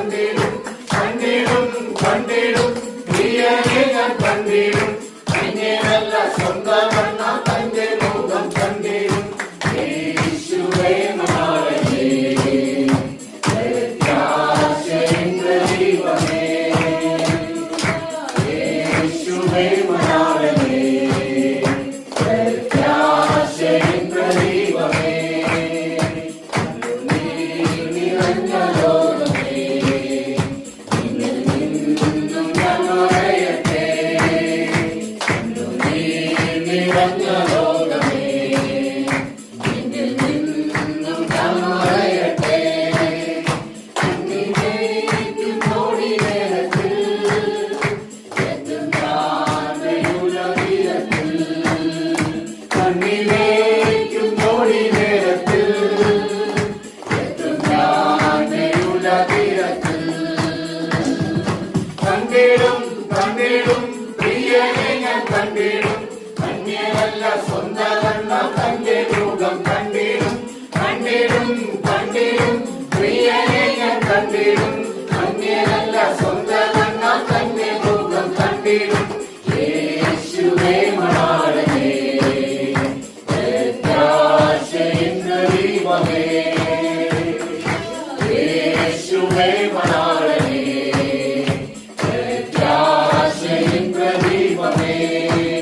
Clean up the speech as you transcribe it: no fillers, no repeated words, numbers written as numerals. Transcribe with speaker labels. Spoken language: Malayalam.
Speaker 1: കണ്ടിടും കണ്ടിടും കണ്ടിടും പ്രിയനെ ഞാൻ കണ്ടിടും അന്യനല്ല സ്വന്തമെന്ന തന്റെ മുഖം കണ്ടിടും യേശുവേ മണവാളനേ പ്രത്യാശയിൻ പ്രദീപമേ യേശുവേ മണവാളനേ പ്രത്യാശയിൻ പ്രദീപമേ കണ്ടിടും കണ്ടിടും പ്രിയനെ ഞാൻ കണ്ടിടും അന്യനല്ല സ്വന്തമെന്ന തന്റെ രൂപം കണ്ടിടും കണ്ടിടും കണ്ടിടും പ്രിയനെ ഞാൻ കണ്ടിടും അന്യനല്ല സ്വന്തമെന്ന തന്റെ രൂപം കണ്ടിടും